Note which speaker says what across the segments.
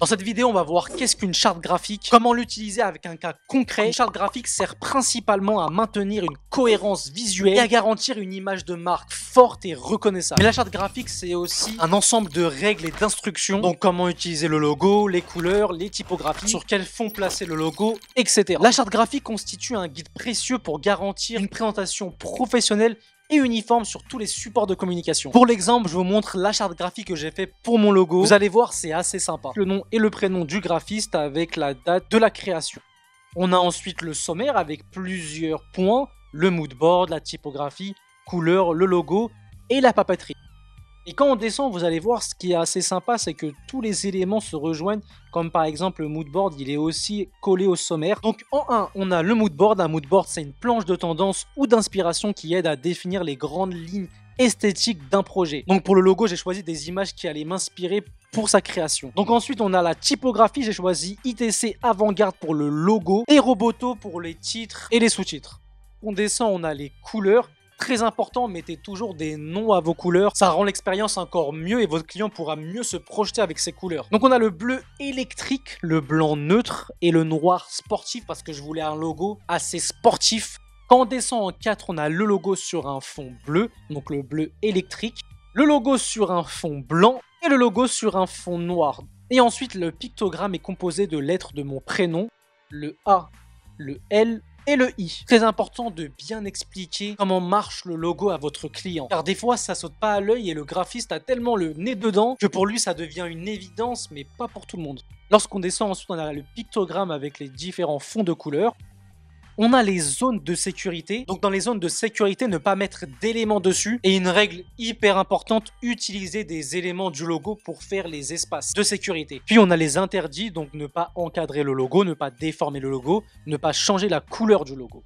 Speaker 1: Dans cette vidéo, on va voir qu'est-ce qu'une charte graphique, comment l'utiliser avec un cas concret. Une charte graphique sert principalement à maintenir une cohérence visuelle et à garantir une image de marque forte et reconnaissable. Mais la charte graphique, c'est aussi un ensemble de règles et d'instructions, donc comment utiliser le logo, les couleurs, les typographies, sur quel fond placer le logo, etc. La charte graphique constitue un guide précieux pour garantir une présentation professionnelle et uniforme sur tous les supports de communication. Pour l'exemple, je vous montre la charte graphique que j'ai fait pour mon logo. Vous allez voir, c'est assez sympa. Le nom et le prénom du graphiste avec la date de la création. On a ensuite le sommaire avec plusieurs points, le mood board, la typographie, couleur, le logo et la papeterie. Et quand on descend, vous allez voir, ce qui est assez sympa, c'est que tous les éléments se rejoignent, comme par exemple le moodboard, il est aussi collé au sommaire. Donc en 1, on a le moodboard. Un moodboard, c'est une planche de tendance ou d'inspiration qui aide à définir les grandes lignes esthétiques d'un projet. Donc pour le logo, j'ai choisi des images qui allaient m'inspirer pour sa création. Donc ensuite, on a la typographie. J'ai choisi ITC Avant-Garde pour le logo et Roboto pour les titres et les sous-titres. On descend, on a les couleurs. Très important, mettez toujours des noms à vos couleurs, ça rend l'expérience encore mieux et votre client pourra mieux se projeter avec ses couleurs. Donc on a le bleu électrique, le blanc neutre et le noir sportif parce que je voulais un logo assez sportif. Quand on descend en 4, on a le logo sur un fond bleu, donc le bleu électrique, le logo sur un fond blanc et le logo sur un fond noir. Et ensuite, le pictogramme est composé de lettres de mon prénom, le A, le L et le I. Très important de bien expliquer comment marche le logo à votre client. Car des fois, ça saute pas à l'œil et le graphiste a tellement le nez dedans que pour lui, ça devient une évidence, mais pas pour tout le monde. Lorsqu'on descend ensuite, on a le pictogramme avec les différents fonds de couleurs. On a les zones de sécurité. Donc dans les zones de sécurité, ne pas mettre d'éléments dessus. Et une règle hyper importante, utiliser des éléments du logo pour faire les espaces de sécurité. Puis on a les interdits, donc ne pas encadrer le logo, ne pas déformer le logo, ne pas changer la couleur du logo.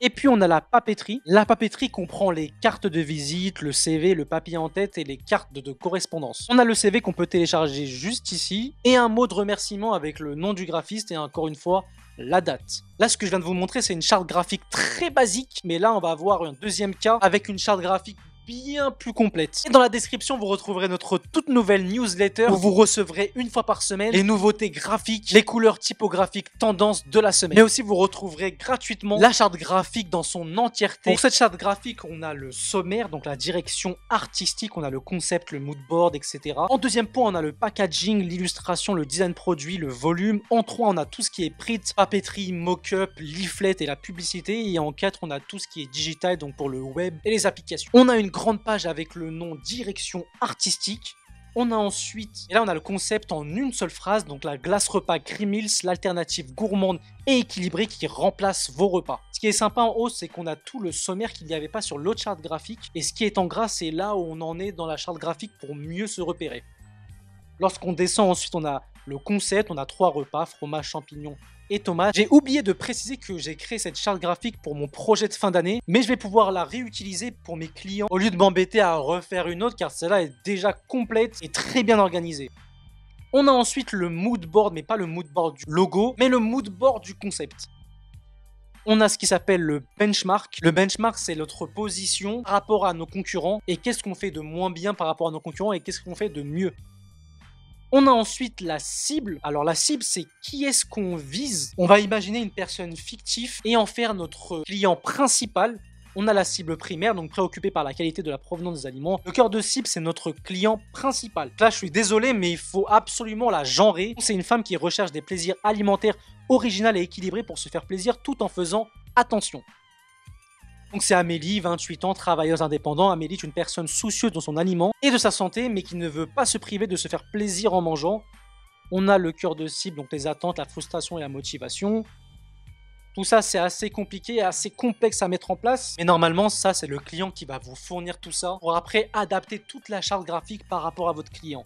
Speaker 1: Et puis on a la papeterie. La papeterie comprend les cartes de visite, le CV, le papier en tête et les cartes de correspondance. On a le CV qu'on peut télécharger juste ici et un mot de remerciement avec le nom du graphiste et encore une fois la date. Là, ce que je viens de vous montrer, c'est une charte graphique très basique, mais là, on va avoir un deuxième cas avec une charte graphique bien plus complète. Et dans la description, vous retrouverez notre toute nouvelle newsletter où vous recevrez une fois par semaine les nouveautés graphiques, les couleurs typographiques tendances de la semaine. Mais aussi, vous retrouverez gratuitement la charte graphique dans son entièreté. Pour cette charte graphique, on a le sommaire, donc la direction artistique, on a le concept, le mood board, etc. En deuxième point, on a le packaging, l'illustration, le design produit, le volume. En 3, on a tout ce qui est print, papeterie, mock-up, leaflet et la publicité. Et en 4, on a tout ce qui est digital, donc pour le web et les applications. On a une grande page avec le nom direction artistique. On a ensuite, et là on a le concept en une seule phrase, donc la glace repas Grimils, l'alternative gourmande et équilibrée qui remplace vos repas. Ce qui est sympa en haut, c'est qu'on a tout le sommaire qu'il n'y avait pas sur l'autre charte graphique. Et ce qui est en gras, c'est là où on en est dans la charte graphique pour mieux se repérer. Lorsqu'on descend ensuite, on a le concept, on a 3 repas, fromage, champignons et tomates. J'ai oublié de préciser que j'ai créé cette charte graphique pour mon projet de fin d'année, mais je vais pouvoir la réutiliser pour mes clients au lieu de m'embêter à refaire une autre car celle-là est déjà complète et très bien organisée. On a ensuite le mood board, mais pas le mood board du logo, mais le mood board du concept. On a ce qui s'appelle le benchmark. Le benchmark, c'est notre position par rapport à nos concurrents et qu'est-ce qu'on fait de moins bien par rapport à nos concurrents et qu'est-ce qu'on fait de mieux. On a ensuite la cible. Alors la cible, c'est qui est-ce qu'on vise. On va imaginer une personne fictive et en faire notre client principal. On a la cible primaire, donc préoccupé par la qualité de la provenance des aliments. Le cœur de cible, c'est notre client principal. Là, je suis désolé, mais il faut absolument la genrer. C'est une femme qui recherche des plaisirs alimentaires originaux et équilibrés pour se faire plaisir tout en faisant attention. Donc c'est Amélie, 28 ans, travailleuse indépendante. Amélie est une personne soucieuse de son aliment et de sa santé, mais qui ne veut pas se priver de se faire plaisir en mangeant. On a le cœur de cible, donc les attentes, la frustration et la motivation. Tout ça, c'est assez compliqué et assez complexe à mettre en place. Mais normalement, ça, c'est le client qui va vous fournir tout ça pour après adapter toute la charte graphique par rapport à votre client.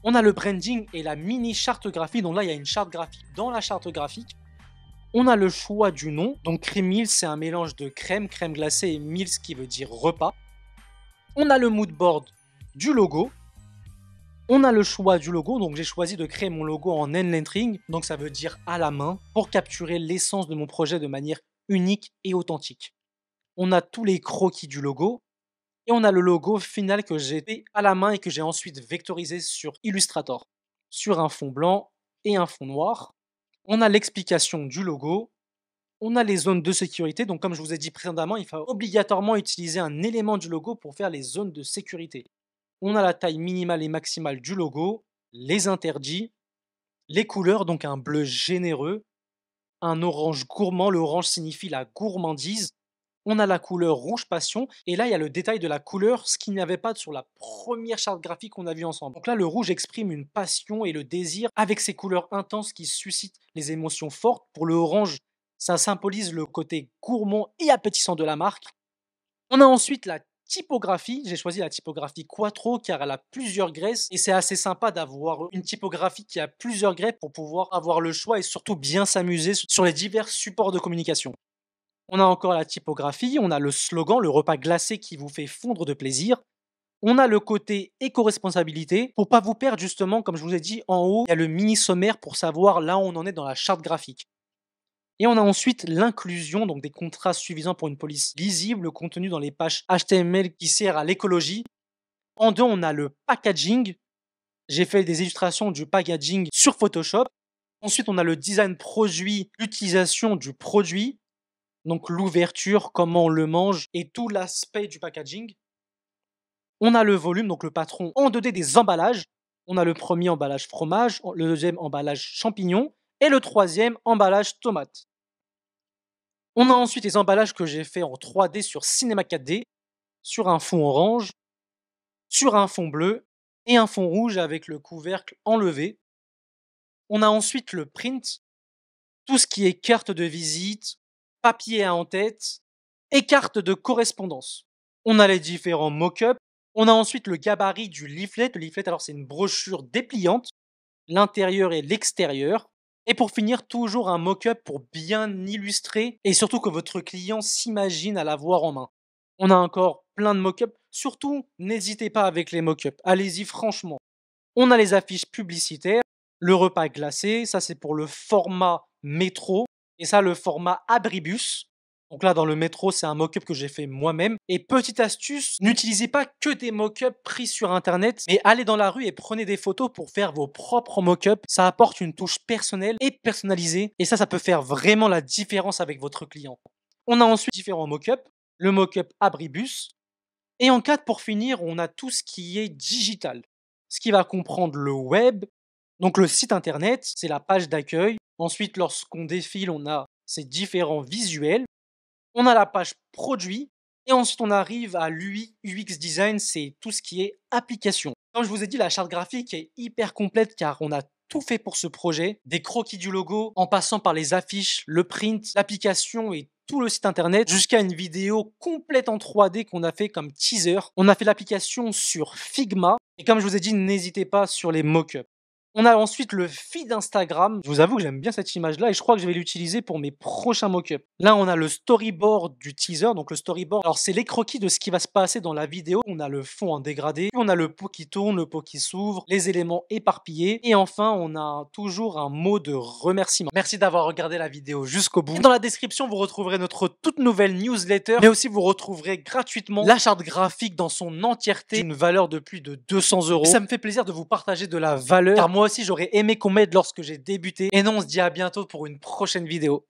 Speaker 1: On a le branding et la mini charte graphique. Donc là, il y a une charte graphique dans la charte graphique. On a le choix du nom, donc Cremils, c'est un mélange de crème glacée et Mills qui veut dire repas. On a le mood board du logo. On a le choix du logo, donc j'ai choisi de créer mon logo en hand lettering, donc ça veut dire à la main, pour capturer l'essence de mon projet de manière unique et authentique. On a tous les croquis du logo, et on a le logo final que j'ai fait à la main et que j'ai ensuite vectorisé sur Illustrator. sur un fond blanc et un fond noir. On a l'explication du logo. On a les zones de sécurité. Donc, comme je vous ai dit précédemment, il faut obligatoirement utiliser un élément du logo pour faire les zones de sécurité. On a la taille minimale et maximale du logo, les interdits, les couleurs, donc un bleu généreux, un orange gourmand. Le orange signifie la gourmandise. On a la couleur rouge passion. Et là, il y a le détail de la couleur, ce qu'il n'y avait pas sur la première charte graphique qu'on a vue ensemble. Donc là, le rouge exprime une passion et le désir avec ses couleurs intenses qui suscitent les émotions fortes. Pour le orange, ça symbolise le côté gourmand et appétissant de la marque. On a ensuite la typographie. J'ai choisi la typographie Quattro car elle a plusieurs graisses et c'est assez sympa d'avoir une typographie qui a plusieurs grès pour pouvoir avoir le choix et surtout bien s'amuser sur les divers supports de communication. On a encore la typographie, on a le slogan, le repas glacé qui vous fait fondre de plaisir. On a le côté éco-responsabilité. Pour pas vous perdre justement, comme je vous ai dit, en haut, il y a le mini sommaire pour savoir là où on en est dans la charte graphique. Et on a ensuite l'inclusion, donc des contrastes suffisants pour une police lisible, le contenu dans les pages HTML qui sert à l'écologie. En deux, on a le packaging. J'ai fait des illustrations du packaging sur Photoshop. Ensuite, on a le design produit, l'utilisation du produit. Donc l'ouverture, comment on le mange et tout l'aspect du packaging. On a le volume, donc le patron en 2D des emballages. On a le premier emballage fromage, le deuxième emballage champignon et le troisième emballage tomate. On a ensuite les emballages que j'ai fait en 3D sur Cinema 4D, sur un fond orange, sur un fond bleu et un fond rouge avec le couvercle enlevé. On a ensuite le print, tout ce qui est carte de visite, papier à en-tête et carte de correspondance. On a les différents mock-ups. On a ensuite le gabarit du leaflet. Le leaflet, alors c'est une brochure dépliante, l'intérieur et l'extérieur. Et pour finir, toujours un mock-up pour bien illustrer et surtout que votre client s'imagine à l'avoir en main. On a encore plein de mock-ups. Surtout, n'hésitez pas avec les mock-ups. Allez-y franchement. On a les affiches publicitaires, le repas glacé, ça c'est pour le format métro. Et ça, le format abribus. Donc là, dans le métro, c'est un mock-up que j'ai fait moi-même. Et petite astuce, n'utilisez pas que des mock-ups pris sur Internet, mais allez dans la rue et prenez des photos pour faire vos propres mock-ups. Ça apporte une touche personnelle et personnalisée. Et ça peut faire vraiment la différence avec votre client. On a ensuite différents mock-ups. Le mock-up abribus. Et en 4, pour finir, on a tout ce qui est digital. Ce qui va comprendre le web, donc le site internet, c'est la page d'accueil. Ensuite, lorsqu'on défile, on a ces différents visuels. On a la page produit. Et ensuite, on arrive à l'UI, UX design, c'est tout ce qui est application. Comme je vous ai dit, la charte graphique est hyper complète car on a tout fait pour ce projet. Des croquis du logo, en passant par les affiches, le print, l'application et tout le site internet, jusqu'à une vidéo complète en 3D qu'on a fait comme teaser. On a fait l'application sur Figma. Et comme je vous ai dit, n'hésitez pas sur les mock-ups. On a ensuite le feed Instagram. Je vous avoue que j'aime bien cette image-là et je crois que je vais l'utiliser pour mes prochains mock-ups. Là, on a le storyboard du teaser. Donc le storyboard, alors c'est les croquis de ce qui va se passer dans la vidéo. On a le fond en dégradé, puis on a le pot qui tourne, le pot qui s'ouvre, les éléments éparpillés. Et enfin, on a toujours un mot de remerciement. Merci d'avoir regardé la vidéo jusqu'au bout. Et dans la description, vous retrouverez notre toute nouvelle newsletter, mais aussi vous retrouverez gratuitement la charte graphique dans son entièreté, d'une valeur de plus de 200 €. Ça me fait plaisir de vous partager de la valeur, car moi aussi j'aurais aimé qu'on m'aide lorsque j'ai débuté. Et non, on se dit à bientôt pour une prochaine vidéo.